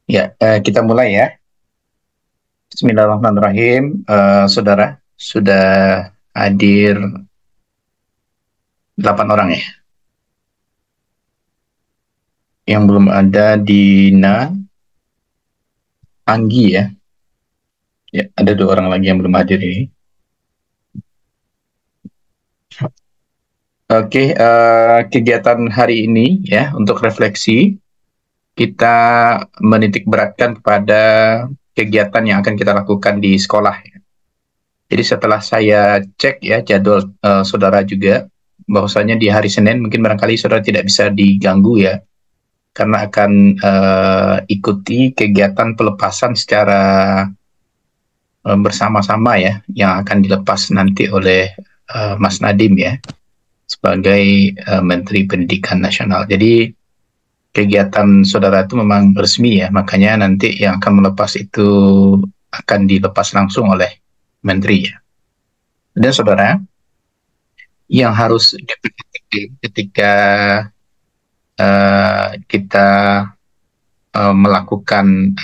Ya, kita mulai ya. Bismillahirrahmanirrahim. Saudara, sudah hadir 8 orang ya. Yang belum ada Dina, Anggi ya. Ya, ada 2 orang lagi yang belum hadir ini. Oke, kegiatan hari ini ya untuk refleksi kita menitik beratkan kepada kegiatan yang akan kita lakukan di sekolah. Jadi setelah saya cek ya jadwal saudara juga, bahwasanya di hari Senin mungkin barangkali saudara tidak bisa diganggu ya, karena akan ikuti kegiatan pelepasan secara bersama-sama ya, yang akan dilepas nanti oleh Mas Nadiem ya, sebagai Menteri Pendidikan Nasional. Jadi kegiatan saudara itu memang resmi ya, makanya nanti yang akan melepas itu akan dilepas langsung oleh Menteri ya. Dan saudara, yang harus diperhatikan ketika kita melakukan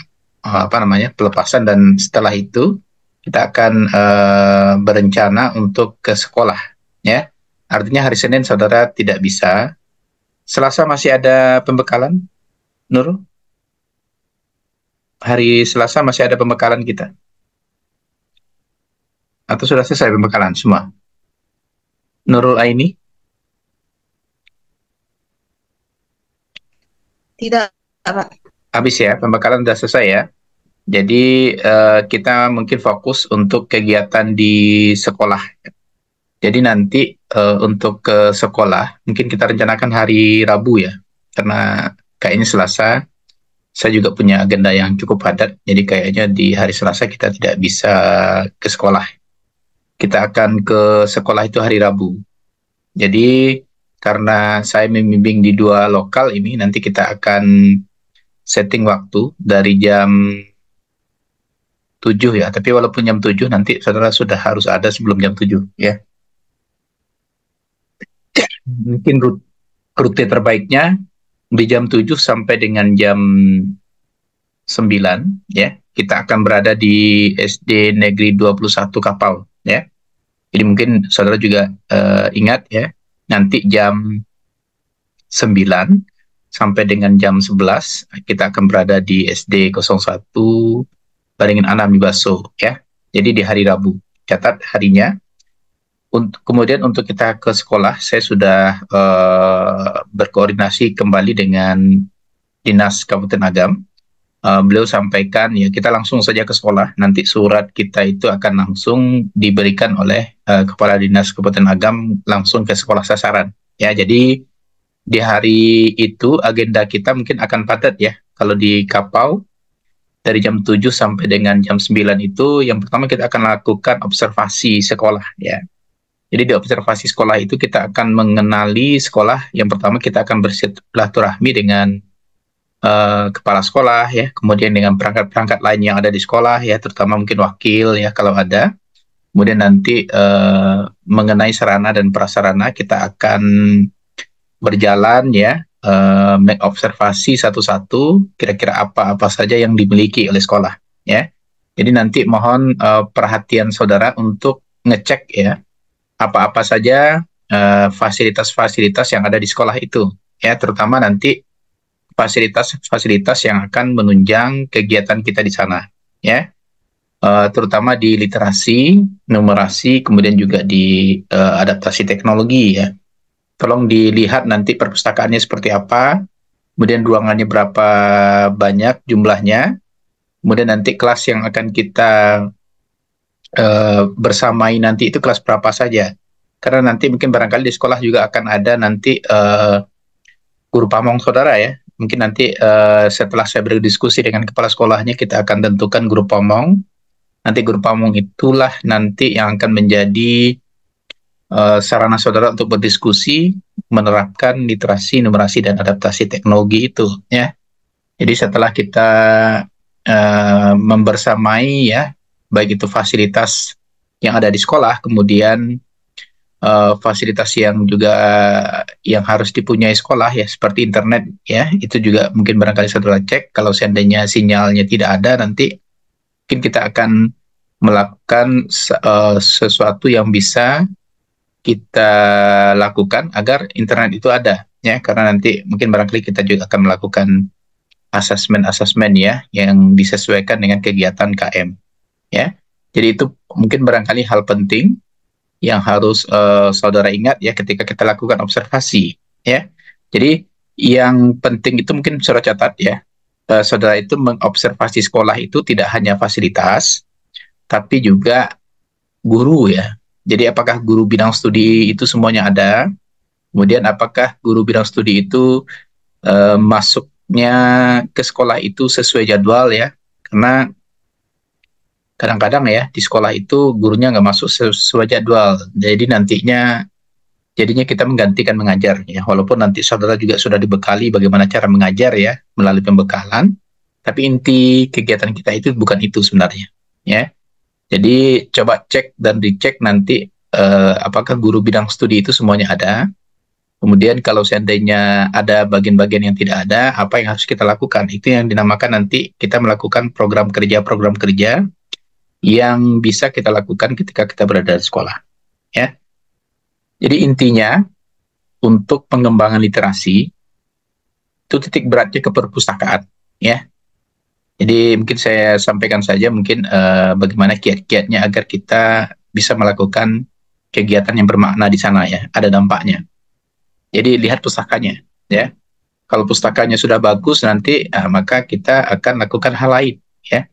pelepasan, dan setelah itu kita akan berencana untuk ke sekolah ya. Artinya hari Senin saudara tidak bisa. Selasa masih ada pembekalan, Nur? Hari Selasa masih ada pembekalan kita? Atau sudah selesai pembekalan semua? Nurul Aini? Tidak, Pak. Habis ya, pembekalan sudah selesai ya. Jadi kita mungkin fokus untuk kegiatan di sekolah. Jadi nanti untuk ke sekolah mungkin kita rencanakan hari Rabu ya, karena kayaknya Selasa saya juga punya agenda yang cukup padat. Jadi kayaknya di hari Selasa kita tidak bisa ke sekolah. Kita akan ke sekolah itu hari Rabu. Jadi karena saya membimbing di 2 lokal ini, nanti kita akan setting waktu dari jam 7 ya. Tapi walaupun jam 7 nanti saudara sudah harus ada sebelum jam 7 ya. Mungkin rute terbaiknya di jam 7 sampai dengan jam 9 ya. Kita akan berada di SD Negeri 21 Kapal ya. Jadi mungkin saudara juga ingat ya, nanti jam 9 sampai dengan jam 11 kita akan berada di SD 01 Baringin Anam Mibaso ya. Jadi di hari Rabu. Catat harinya. Kemudian untuk kita ke sekolah, saya sudah berkoordinasi kembali dengan Dinas Kabupaten Agam. Beliau sampaikan ya, kita langsung saja ke sekolah. Nanti surat kita itu akan langsung diberikan oleh Kepala Dinas Kabupaten Agam langsung ke sekolah sasaran. Ya, jadi di hari itu agenda kita mungkin akan padat ya. Kalau di Kapau dari jam 7 sampai dengan jam 9 itu, yang pertama kita akan lakukan observasi sekolah ya. Jadi di observasi sekolah itu kita akan mengenali sekolah. Yang pertama kita akan bersilaturahmi dengan kepala sekolah ya, kemudian dengan perangkat-perangkat lain yang ada di sekolah ya, terutama mungkin wakil ya kalau ada. Kemudian nanti mengenai sarana dan prasarana kita akan berjalan ya, mengobservasi satu-satu kira-kira apa-apa saja yang dimiliki oleh sekolah ya. Jadi nanti mohon perhatian saudara untuk ngecek ya, apa-apa saja fasilitas-fasilitas yang ada di sekolah itu ya, terutama nanti fasilitas-fasilitas yang akan menunjang kegiatan kita di sana ya, terutama di literasi, numerasi, kemudian juga di adaptasi teknologi ya. Tolong dilihat nanti perpustakaannya seperti apa, kemudian ruangannya berapa banyak jumlahnya, kemudian nanti kelas yang akan kita bersamai nanti itu kelas berapa saja. Karena nanti mungkin barangkali di sekolah juga akan ada nanti guru pamong saudara ya. Mungkin nanti setelah saya berdiskusi dengan kepala sekolahnya, kita akan tentukan guru pamong. Nanti guru pamong itulah nanti yang akan menjadi sarana saudara untuk berdiskusi, menerapkan literasi, numerasi, dan adaptasi teknologi itu ya. Jadi setelah kita membersamai ya, baik itu fasilitas yang ada di sekolah, kemudian fasilitas yang juga yang harus dipunyai sekolah ya, seperti internet ya, itu juga mungkin barangkali saudara cek. Kalau seandainya sinyalnya tidak ada, nanti mungkin kita akan melakukan sesuatu yang bisa kita lakukan agar internet itu ada ya, karena nanti mungkin barangkali kita juga akan melakukan asesmen ya yang disesuaikan dengan kegiatan KM ya. Jadi itu mungkin barangkali hal penting yang harus saudara ingat ya ketika kita lakukan observasi ya. Jadi yang penting itu mungkin saudara catat ya, saudara itu mengobservasi sekolah itu tidak hanya fasilitas tapi juga guru ya. Jadi apakah guru bidang studi itu semuanya ada? Kemudian apakah guru bidang studi itu masuknya ke sekolah itu sesuai jadwal ya? Karena kadang-kadang ya di sekolah itu gurunya nggak masuk sesuai jadwal. Jadi jadinya kita menggantikan mengajar ya. Walaupun nanti saudara juga sudah dibekali bagaimana cara mengajar ya melalui pembekalan, tapi inti kegiatan kita itu bukan itu sebenarnya ya. Jadi coba cek dan dicek nanti apakah guru bidang studi itu semuanya ada. Kemudian kalau seandainya ada bagian-bagian yang tidak ada, apa yang harus kita lakukan? Itu yang dinamakan nanti kita melakukan program kerja yang bisa kita lakukan ketika kita berada di sekolah. Ya. Jadi intinya untuk pengembangan literasi itu titik beratnya ke perpustakaan. Ya. Jadi mungkin saya sampaikan saja mungkin bagaimana kiat-kiatnya agar kita bisa melakukan kegiatan yang bermakna di sana ya, ada dampaknya. Jadi lihat pustakanya ya. Kalau pustakanya sudah bagus nanti maka kita akan lakukan hal lain ya.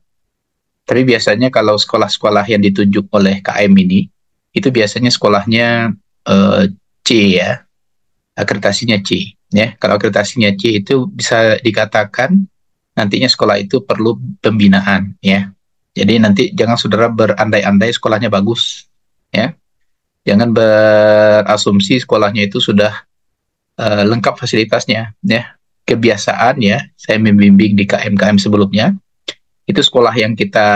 Tapi biasanya kalau sekolah-sekolah yang ditunjuk oleh KM ini itu biasanya sekolahnya C ya. Akreditasinya C ya. Kalau akreditasinya C itu bisa dikatakan nantinya sekolah itu perlu pembinaan ya. Jadi nanti jangan saudara berandai-andai sekolahnya bagus ya. Jangan berasumsi sekolahnya itu sudah lengkap fasilitasnya ya. Kebiasaan ya, saya membimbing di KM-KM sebelumnya, itu sekolah yang kita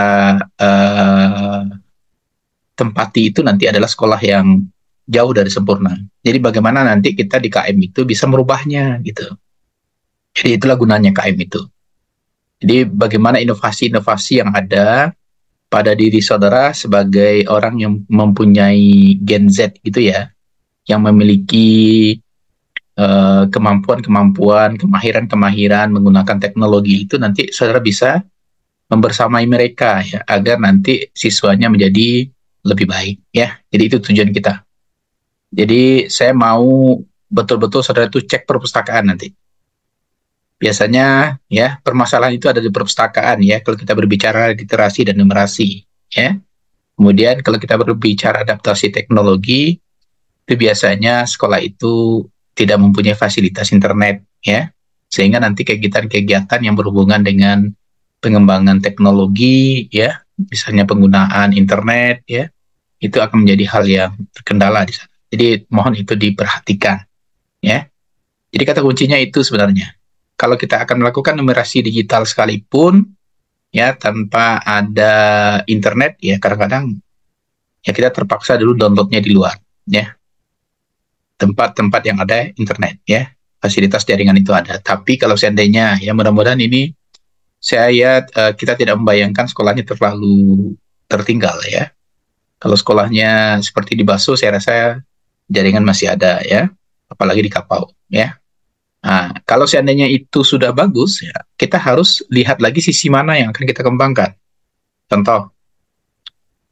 tempati itu nanti adalah sekolah yang jauh dari sempurna. Jadi bagaimana nanti kita di KM itu bisa merubahnya gitu. Jadi itulah gunanya KM itu. Jadi bagaimana inovasi-inovasi yang ada pada diri saudara sebagai orang yang mempunyai Gen Z gitu ya, yang memiliki kemampuan-kemahiran menggunakan teknologi itu nanti saudara bisa membersamai mereka ya, agar nanti siswanya menjadi lebih baik ya. Jadi itu tujuan kita. Jadi saya mau betul-betul saudara itu cek perpustakaan nanti. Biasanya ya permasalahan itu ada di perpustakaan ya kalau kita berbicara literasi dan numerasi ya. Kemudian kalau kita berbicara adaptasi teknologi itu biasanya sekolah itu tidak mempunyai fasilitas internet ya. Sehingga nanti kegiatan-kegiatan yang berhubungan dengan pengembangan teknologi ya, misalnya penggunaan internet ya, itu akan menjadi hal yang terkendala di sana. Jadi mohon itu diperhatikan ya. Jadi kata kuncinya itu sebenarnya. Kalau kita akan melakukan numerasi digital sekalipun, ya tanpa ada internet, ya kadang-kadang ya kita terpaksa dulu downloadnya di luar, ya. Tempat-tempat yang ada internet, ya. Fasilitas jaringan itu ada. Tapi kalau seandainya, ya mudah-mudahan ini, kita tidak membayangkan sekolahnya terlalu tertinggal, ya. Kalau sekolahnya seperti di Baso, saya rasa jaringan masih ada, ya. Apalagi di Kapau, ya. Nah, kalau seandainya itu sudah bagus, ya, kita harus lihat lagi sisi mana yang akan kita kembangkan. Contoh,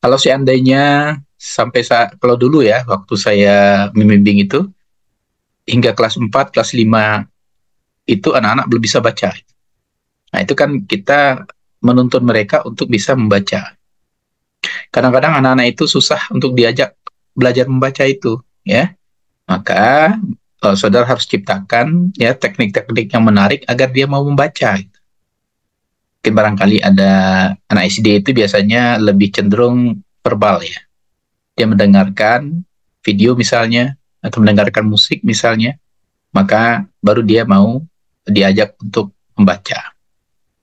kalau seandainya kalau dulu ya, waktu saya membimbing itu, hingga kelas 4, kelas 5, itu anak-anak belum bisa baca. Nah, itu kan kita menuntun mereka untuk bisa membaca. Kadang-kadang anak-anak itu susah untuk diajak belajar membaca itu, ya. Maka saudara harus ciptakan ya teknik-teknik yang menarik agar dia mau membaca. Mungkin barangkali ada anak SD itu biasanya lebih cenderung verbal ya. Dia mendengarkan video misalnya atau mendengarkan musik misalnya, maka baru dia mau diajak untuk membaca.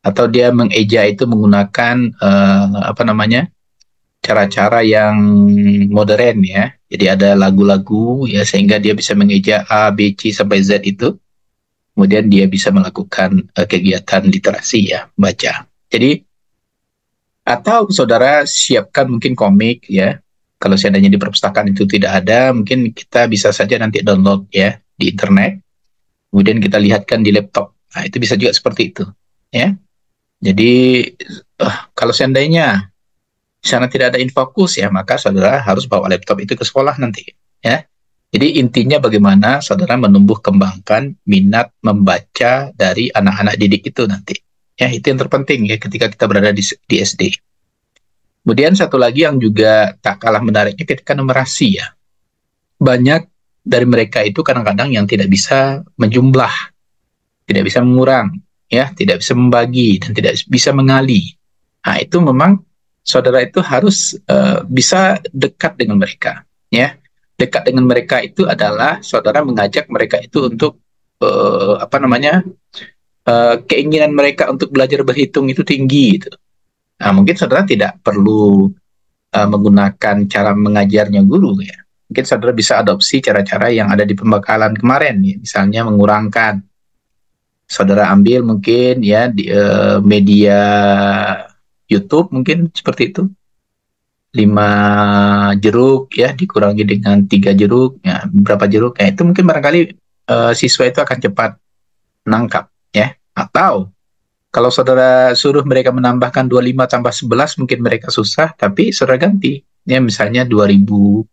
Atau dia mengeja itu menggunakan cara-cara yang modern ya. Jadi ada lagu-lagu ya sehingga dia bisa mengeja A, B, C sampai Z itu. Kemudian dia bisa melakukan kegiatan literasi ya, baca. Jadi atau saudara siapkan mungkin komik ya. Kalau seandainya di perpustakaan itu tidak ada, mungkin kita bisa saja nanti download ya di internet. Kemudian kita lihatkan di laptop. Nah, itu bisa juga seperti itu ya. Jadi kalau seandainya di sana tidak ada infokus ya, maka saudara harus bawa laptop itu ke sekolah nanti ya. Jadi intinya bagaimana saudara menumbuh kembangkan minat membaca dari anak-anak didik itu nanti. Ya, itu yang terpenting ya ketika kita berada di SD. Kemudian satu lagi yang juga tak kalah menariknya ketika numerasi ya. Banyak dari mereka itu kadang-kadang yang tidak bisa menjumlah, tidak bisa mengurang, ya, tidak bisa membagi dan tidak bisa mengali. Nah, itu memang saudara itu harus bisa dekat dengan mereka, ya. Dekat dengan mereka itu adalah saudara mengajak mereka itu untuk keinginan mereka untuk belajar berhitung itu tinggi gitu. Nah, mungkin saudara tidak perlu menggunakan cara mengajarnya guru ya. Mungkin saudara bisa adopsi cara-cara yang ada di pembekalan kemarin ya. Misalnya mengurangkan. Saudara ambil mungkin ya di media YouTube mungkin seperti itu. 5 jeruk ya dikurangi dengan 3 jeruk ya, berapa jeruk ya, itu mungkin barangkali siswa itu akan cepat menangkap ya. Atau kalau saudara suruh mereka menambahkan 25 tambah 11 mungkin mereka susah, tapi saudara ganti ya, misalnya 2000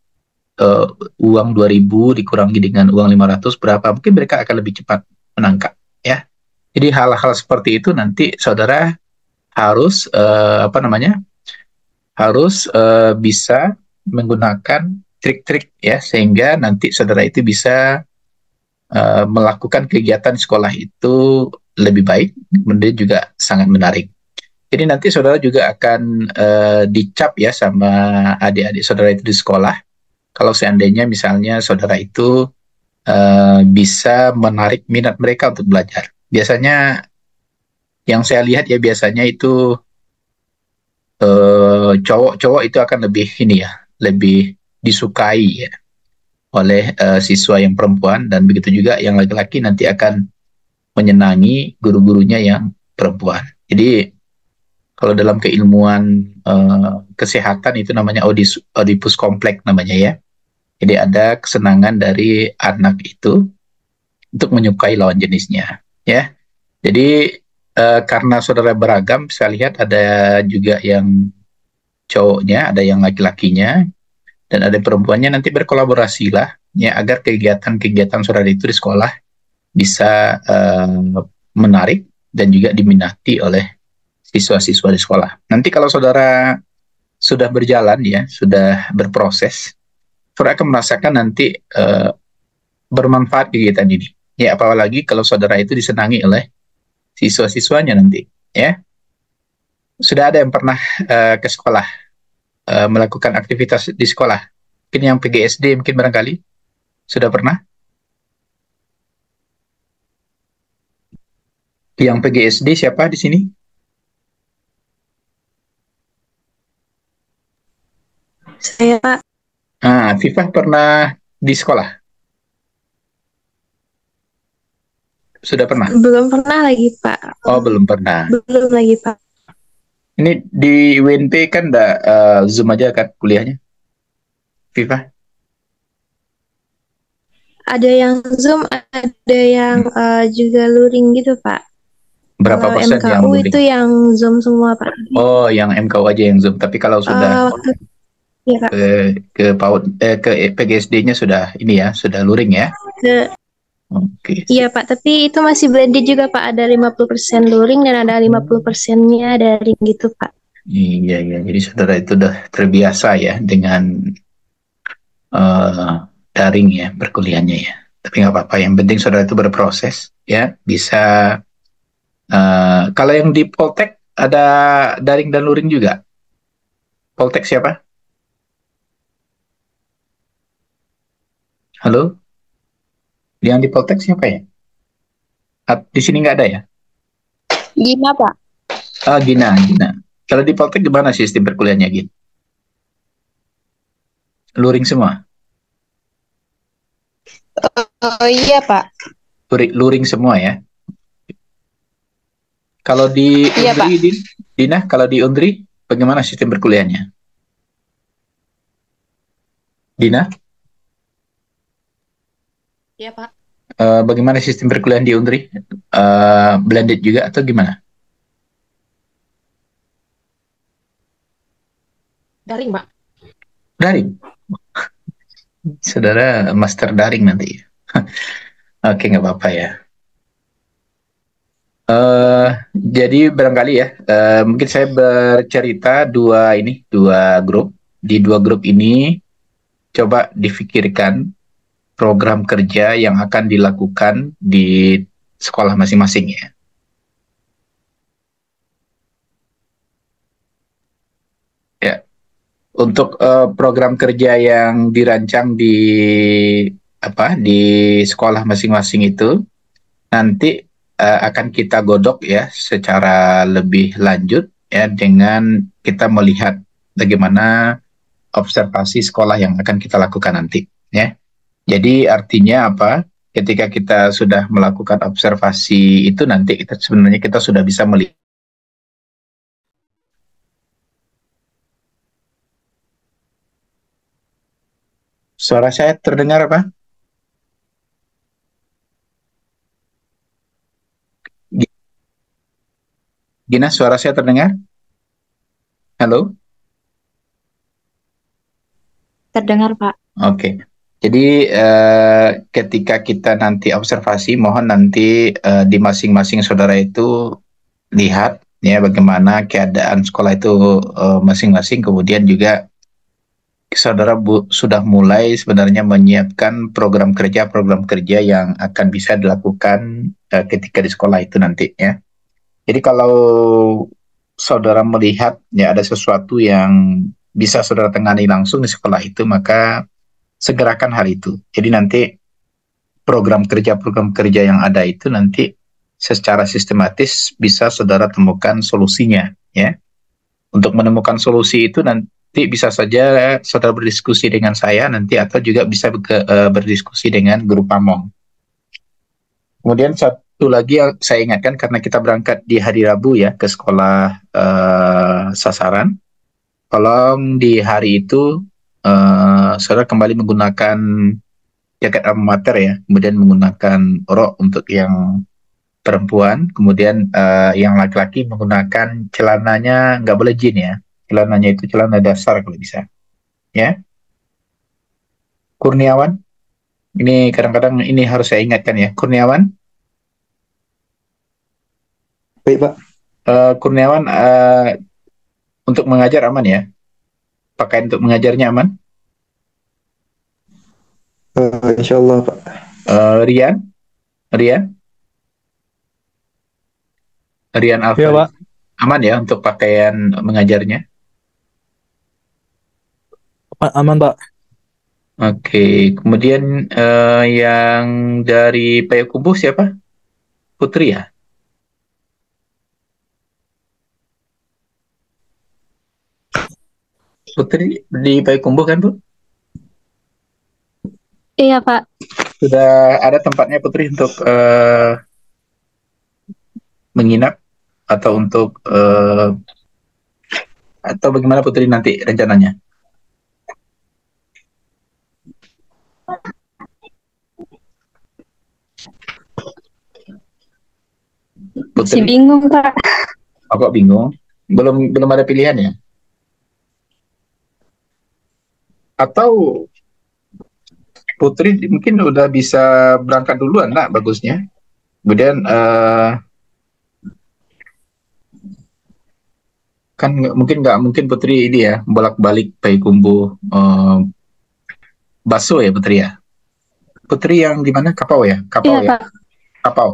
uang 2000 dikurangi dengan uang 500 berapa, mungkin mereka akan lebih cepat menangkap ya. Jadi hal-hal seperti itu nanti saudara harus bisa menggunakan trik-trik ya, sehingga nanti saudara itu bisa melakukan kegiatan sekolah itu lebih baik, kemudian juga sangat menarik. Jadi nanti saudara juga akan dicap ya sama adik-adik saudara itu di sekolah. Kalau seandainya misalnya saudara itu bisa menarik minat mereka untuk belajar. Biasanya yang saya lihat ya, biasanya itu cowok-cowok itu akan lebih ini ya, lebih disukai ya oleh siswa yang perempuan, dan begitu juga yang laki-laki nanti akan menyenangi guru-gurunya yang perempuan. Jadi kalau dalam keilmuan kesehatan itu namanya Oedipus kompleks namanya ya. Jadi ada kesenangan dari anak itu untuk menyukai lawan jenisnya ya. Jadi karena saudara beragam, saya lihat ada juga yang cowoknya, ada yang laki-lakinya, dan ada perempuannya, nanti berkolaborasi lah ya agar kegiatan-kegiatan saudara itu di sekolah bisa menarik dan juga diminati oleh siswa-siswa di sekolah. Nanti kalau saudara sudah berjalan ya, sudah berproses, saudara akan merasakan nanti bermanfaat kegiatan ini. Ya, apalagi kalau saudara itu disenangi oleh siswa-siswanya nanti ya. Sudah ada yang pernah ke sekolah melakukan aktivitas di sekolah? Mungkin yang PGSD mungkin barangkali sudah pernah. Yang PGSD siapa di sini? Saya Pak. Viva pernah di sekolah? Sudah pernah? Belum pernah lagi Pak. Oh, belum pernah. Belum lagi Pak. Ini di UNP kan Zoom aja kan kuliahnya, Viva? Ada yang Zoom, ada yang juga luring gitu Pak. Berapa Kalau persen yang MKU luring? itu yang Zoom semua Pak. Oh, yang MKU aja yang Zoom. Tapi kalau sudah ya, Pak. ke PGSD-nya sudah ini ya, sudah luring ya? Oke. Iya Pak, tapi itu masih blended juga Pak. Ada 50% luring dan ada 50%-nya daring gitu Pak. Iya, iya. Jadi saudara itu udah terbiasa ya dengan daring ya perkuliahannya ya. Tapi nggak apa-apa. Yang penting saudara itu berproses ya. Bisa. Kalau yang di Poltek ada daring dan luring juga. Poltek siapa? Halo? Yang di Poltek siapa ya? Di sini nggak ada ya? Gina Pak. Gina. Kalau di Poltek gimana sistem perkuliahannya, Gin? Luring semua? Oh iya Pak. Luring semua ya? Kalau di Iya Pak. Undri, Dina, kalau di Undri, bagaimana sistem berkuliahnya? Dina, Iya Pak. bagaimana sistem perkuliahan di Undri? Blended juga atau gimana? Daring Pak. Daring. Saudara master daring nanti. Oke, nggak apa-apa ya. Jadi barangkali ya, mungkin saya bercerita dua grup. Di dua grup ini, coba difikirkan program kerja yang akan dilakukan di sekolah masing-masing ya. Ya, untuk program kerja yang dirancang di sekolah masing-masing itu nanti akan kita godok ya secara lebih lanjut ya dengan kita melihat bagaimana observasi sekolah yang akan kita lakukan nanti ya. Jadi artinya apa? Ketika kita sudah melakukan observasi itu nanti sebenarnya kita sudah bisa melihat. Suara saya terdengar apa? Gina, suara saya terdengar? Halo? Terdengar Pak. Oke. Jadi ketika kita nanti observasi, mohon nanti di masing-masing saudara itu lihat ya bagaimana keadaan sekolah itu masing-masing. Kemudian juga saudara sudah mulai sebenarnya menyiapkan program kerja yang akan bisa dilakukan ketika di sekolah itu nanti ya. Jadi kalau saudara melihat ya ada sesuatu yang bisa saudara tangani langsung di sekolah itu, maka segerakan hal itu. Jadi nanti program kerja yang ada itu nanti secara sistematis bisa saudara temukan solusinya ya. Untuk menemukan solusi itu nanti bisa saja saudara berdiskusi dengan saya nanti atau juga bisa berdiskusi dengan guru pamong. Kemudian satu lagi yang saya ingatkan karena kita berangkat di hari Rabu ya ke sekolah sasaran. Tolong di hari itu saudara kembali menggunakan jaket alma mater ya, kemudian menggunakan rok untuk yang perempuan, kemudian yang laki-laki menggunakan celananya nggak boleh jean ya, celananya itu celana dasar kalau bisa, ya. Kurniawan, ini kadang-kadang ini harus saya ingatkan ya, Kurniawan. Baik, Pak. Kurniawan, untuk mengajar aman ya, pakaian untuk mengajarnya aman. Insya Allah, Pak. Rian, Alfa, Iya, Pak. aman ya untuk pakaian mengajarnya. Aman, Pak. Oke, kemudian yang dari Payakumbuh siapa? Putri ya? Putri di Payakumbuh kan, Bu? Iya Pak. Sudah ada tempatnya Putri untuk menginap atau untuk atau bagaimana Putri nanti rencananya? Masih Putri, bingung Pak. kok bingung? Belum ada pilihan ya? Atau Putri mungkin udah bisa berangkat duluan, nak, bagusnya. Kemudian kan nggak mungkin Putri ini ya bolak-balik Payakumbuh Baso ya Putri ya. Putri yang di mana? Kapau ya? Kapau Iya ya? Pak. Kapau.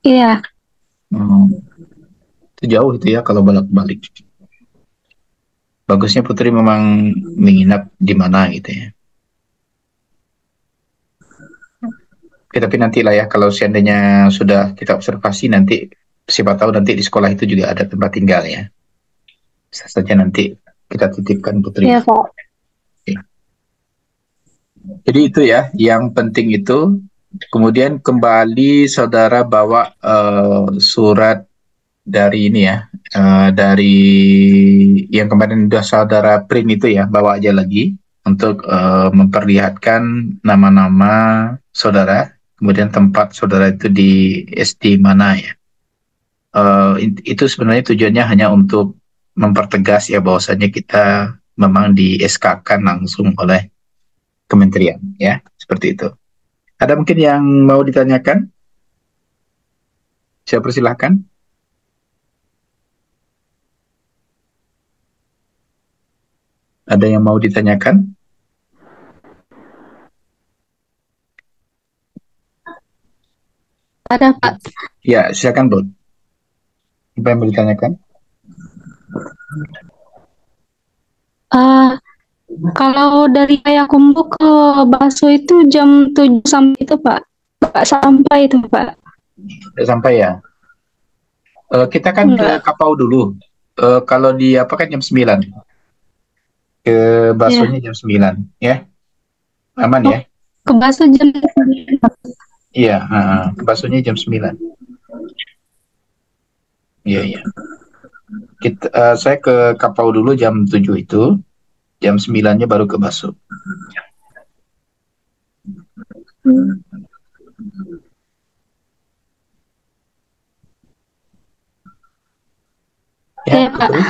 Iya. Itu jauh itu ya kalau bolak-balik. Bagusnya Putri memang menginap di mana gitu ya. Oke, tapi nantilah ya kalau seandainya sudah kita observasi nanti siapa tahu nanti di sekolah itu juga ada tempat tinggal ya. Bisa saja nanti kita titipkan Putri. Iya Pak. Oke. Jadi itu ya, yang penting itu. Kemudian kembali saudara bawa surat dari ini ya, dari yang kemarin sudah saudara print itu ya, bawa aja lagi untuk memperlihatkan nama-nama saudara, kemudian tempat saudara itu di SD mana ya. Itu sebenarnya tujuannya hanya untuk mempertegas ya bahwasanya kita memang di SK-kan langsung oleh kementerian ya, seperti itu. Ada mungkin yang mau ditanyakan? Saya persilahkan. Ada yang mau ditanyakan? Ada Pak. Ya, silakan Bu. Apa yang mau ditanyakan? Kalau dari Payakumbuh ke Bakso itu jam 7 sampai itu Pak. Nggak sampai itu Pak. Sudah sampai ya? Kita kan ke Enggak. Kapau dulu. Kalau di apa kan jam 9. Ke Ya. Baksonya jam 9. Ya, aman ya? Ke Bakso jam 9. Iya, ke Baksonya jam 9. Iya, iya. Saya ke Kapau dulu jam 7 itu. Jam 9-nya baru ke Bakso. Ya, Ya Pak. betul.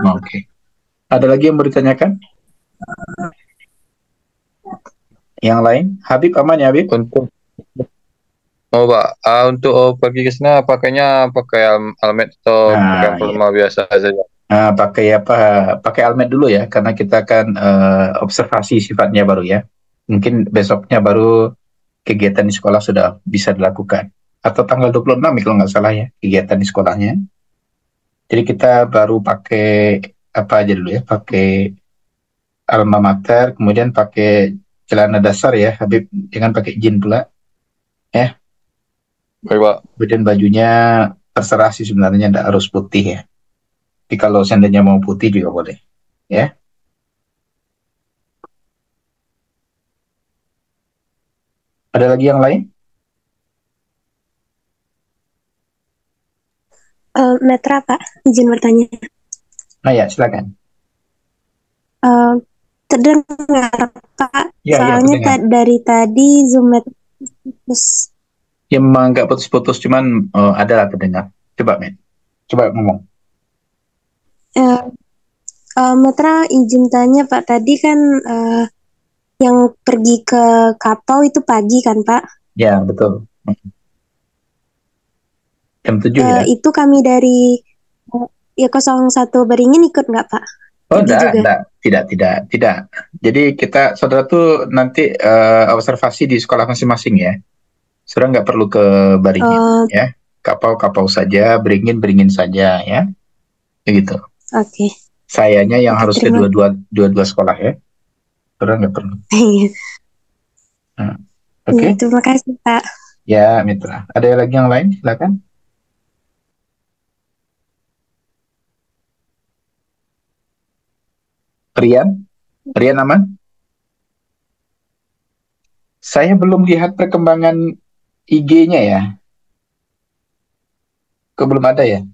Oke. Ada lagi yang mau ditanyakan? Yang lain? Habib aman ya, Habib? Untuk Pak, untuk pergi ke sana pakainya pakai almet atau pakai Nah, iya. formal biasa saja. Pakai apa? Pakai almet dulu ya, karena kita akan observasi sifatnya baru ya. Mungkin besoknya baru kegiatan di sekolah sudah bisa dilakukan. Atau tanggal 26 ya kalau nggak salah ya, kegiatan di sekolahnya. Jadi kita baru pakai apa aja dulu ya, pakai alma mater, kemudian pakai celana dasar ya, Habib, jangan pakai jin pula. Ya, Baik Pak. kemudian bajunya terserah sih sebenarnya, tidak harus putih ya. Tapi kalau seandainya mau putih juga boleh. Ya, ada lagi yang lain? Metra Pak, izin bertanya. Nah ya, silakan. Terdengar Pak, Ya, soalnya terdengar. dari tadi Zoom terus Ya, memang nggak putus-putus, cuman ada lah terdengar. Coba, Men. Coba ngomong. Metra izin tanya Pak, tadi kan yang pergi ke Kapau itu pagi kan Pak? Ya, betul. Jam 7 ya? Itu kami dari ya 01 Beringin ikut nggak Pak? Oh, Pergi juga. tidak. Jadi kita, saudara tuh nanti observasi di sekolah masing-masing ya. Saudara nggak perlu ke Baringin ya. Kapau saja, Beringin saja ya. Begitu. Oke. Sayanya yang harus ke terima dua sekolah ya. Saudara nggak perlu. Oke. Terima kasih Pak. Ya, Mitra. Ada lagi yang lain? Silakan. Rian aman? Saya belum lihat perkembangan IG-nya ya. Kok belum ada ya?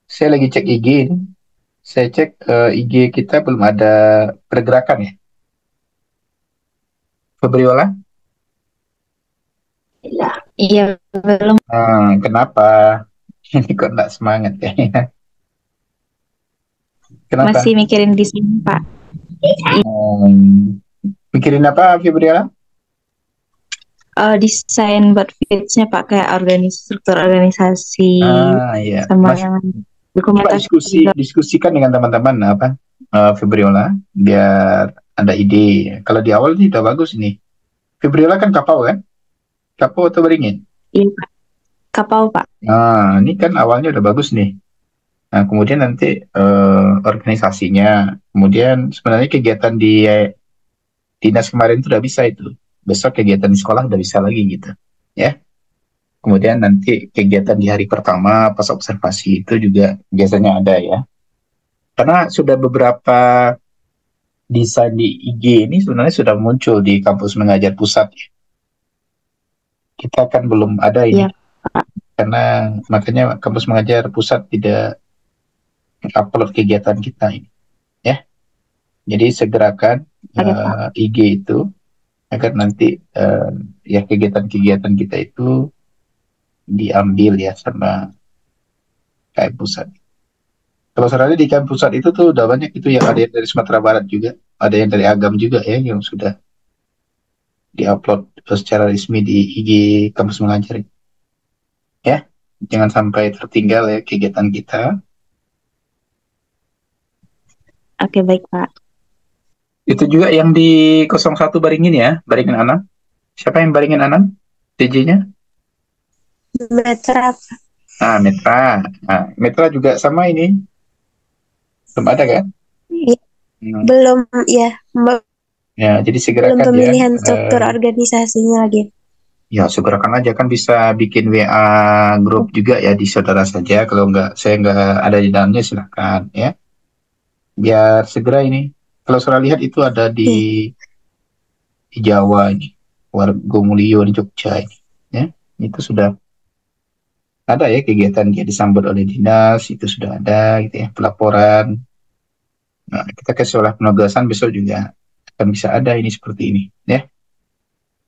Saya lagi cek IG ini. Saya cek IG kita belum ada pergerakan ya. Febriola? Iya, belum. Kenapa? Ini kok nggak semangat ya? Kenapa? Masih mikirin di sini Pak. Mikirin apa, Febriola? Desain buat feeds-nya Pak, kayak struktur organisasi Iya. sama Mas, yang coba dokumentasi. diskusikan dengan teman-teman apa, Febriola, biar ada ide. Kalau di awal ini udah bagus nih. Febriola kan Kapau kan? Kapau atau Beringin? Iya Pak. Kapau Pak. Ini kan awalnya udah bagus nih. Nah, kemudian nanti organisasinya, kemudian sebenarnya kegiatan di dinas kemarin itu udah bisa itu. Besok kegiatan di sekolah udah bisa lagi gitu. Ya. Kemudian nanti kegiatan di hari pertama pas observasi itu juga biasanya ada ya. Karena sudah beberapa desain di IG ini sebenarnya sudah muncul di kampus mengajar pusat. Kita kan belum ada ini, Iya, karena makanya kampus mengajar pusat tidak upload kegiatan kita ini, ya. Jadi segerakan Oke, Pak. IG itu agar nanti ya kegiatan-kegiatan kita itu diambil ya sama KM pusat. Kalau soalnya di KM pusat itu tuh udah banyak itu yang ada yang dari Sumatera Barat juga, ada yang dari Agam juga ya yang sudah diupload secara resmi di IG kampus mengajar. Ya, jangan sampai tertinggal ya kegiatan kita. Oke, baik, Pak. Itu juga yang di 01 Baringin ya, Baringin Anam. Siapa yang Baringin Anam? TJ-nya? Metra, Metra. Nah, Metra juga sama ini. Belum ada kan? ya, Hmm. belum ya, Ya, jadi belum segerakan ya. pemilihan struktur organisasinya lagi. Ya, segerakan aja kan bisa bikin WA grup juga ya di saudara saja. Kalau saya nggak ada di dalamnya silahkan ya. Biar segera ini. Kalau saya lihat itu ada di Jawa ini, Wargomulyo di Jogja ini. Ya, itu sudah ada ya kegiatan dia disambut oleh dinas, itu sudah ada gitu ya, pelaporan. Nah, kita kasih olah penugasan besok juga akan bisa ada ini seperti ini ya.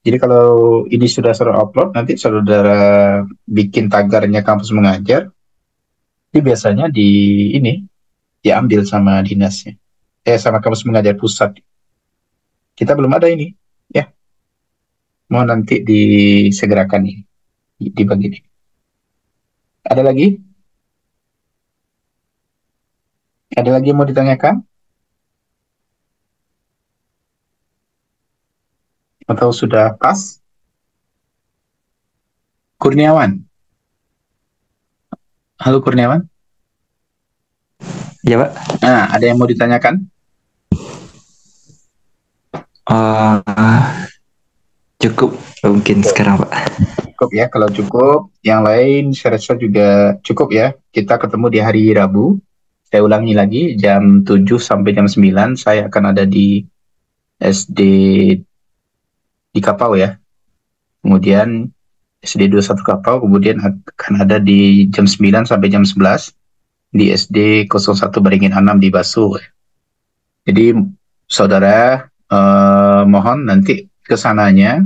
Jadi kalau ini sudah saudara upload, nanti saudara bikin tagarnya kampus mengajar, ini biasanya di ini diambil sama dinasnya, sama kampus mengajar pusat. Kita belum ada ini, ya. Mau nanti disegerakan ini, dibagi ini. Ada lagi? Ada lagi yang mau ditanyakan? Atau sudah pas? Kurniawan. Halo Kurniawan. Ya, Pak. Nah, ada yang mau ditanyakan? Cukup mungkin sekarang, Pak. Cukup ya, kalau cukup. Yang lain saya rasa juga cukup ya. Kita ketemu di hari Rabu. Saya ulangi lagi, jam 7 sampai jam 9 saya akan ada di SD di Kapau ya. Kemudian SD 21 Kapau, kemudian akan ada di jam 9 sampai jam 11 di SD 01 Beringin Anam di Basu. Jadi saudara mohon nanti kesananya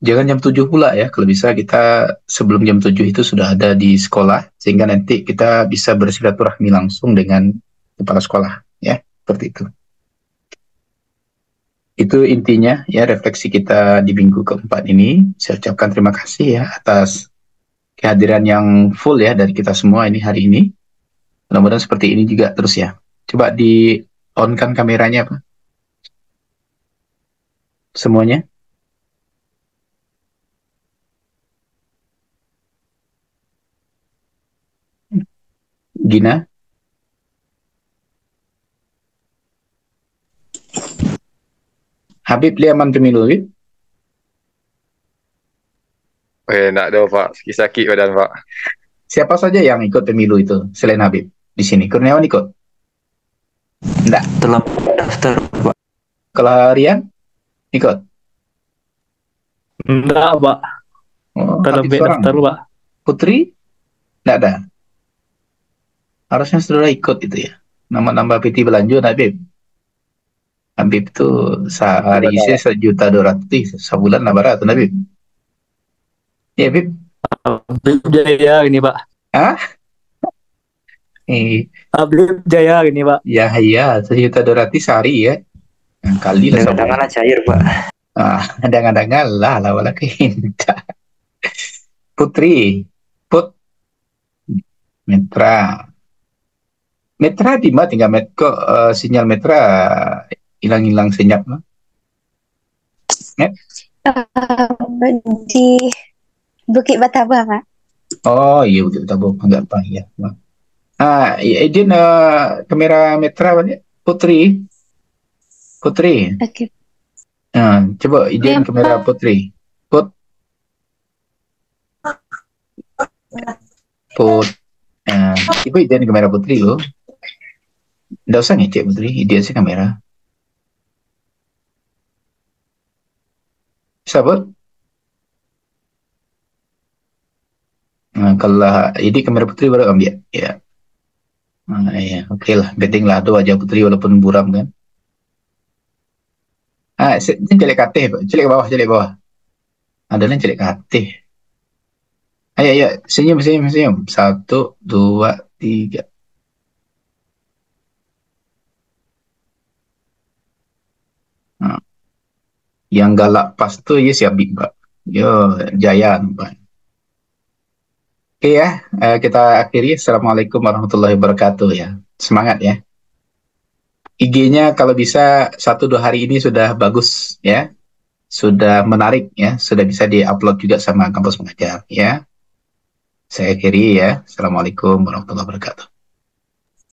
jangan jam 7 pula ya, kalau bisa kita sebelum jam 7 itu sudah ada di sekolah, sehingga nanti kita bisa bersilaturahmi langsung dengan kepala sekolah, ya, seperti itu. Itu intinya ya refleksi kita di minggu keempat ini. Saya ucapkan terima kasih ya atas kehadiran yang full ya dari kita semua ini hari ini. Mudah-mudahan seperti ini juga terus ya. Coba di on-kan kameranya Pak. Semuanya. Gina. Habib Liaman Pemilu, Habib. Nak ada Pak, sakit badan Pak. Siapa saja yang ikut pemilu itu selain Habib di sini? Kurniawan ikut? Enggak. Telah daftar, Pak. Kalau Rian ikut? Enggak, Pak. Oh, Terlebih Habib seorang. daftar, Pak. Putri? Enggak ada. Harusnya saudara ikut itu ya. Nama-nama PT Belanjo, Habib. Habib itu sehari isi 1.200.000, sebulan 800, Habib. Iya, Habib. Habib Jaya ini, Pak. Hah? Habib Jaya ini, Pak. Ya, iya, 1.200.000 sehari ya. Nah, kali lah. Dengan cair, Pak. Dangan-dangan lah, wala kehinta. Putri, Metra. Metra di mana tinggal kok sinyal Metra hilang-hilang senyap. Di Bukit Bataba, Pak. Oh iya, Bukit Bataba, enggak apa ya. Izin kamera Metra Putri. Oke. Coba izin kamera Putri. Ibu izin kamera Putri loh. Nggak usah ngecek Putri, ide sih kamera. Bisa, Bud? Nah, kalau ini kamera Putri baru ambil. Ya. Nah, ya, oke lah. Penting lah ada wajah Putri walaupun buram kan. Ini jelek kateh, Pak. Jelek ke bawah, jelek ke bawah. Ada yang jelek kateh. Ayo, ayo, senyum, senyum, senyum. 1, 2, 3. Nah, yang galak pas tuh ya siap Pak. Yo, jaya, Pak. Oke ya, kita akhiri. Assalamualaikum warahmatullahi wabarakatuh ya. Semangat ya. IG-nya kalau bisa 1-2 hari ini sudah bagus ya. Sudah menarik ya. Sudah bisa di-upload juga sama kampus mengajar ya. Saya akhiri ya. Assalamualaikum warahmatullahi wabarakatuh.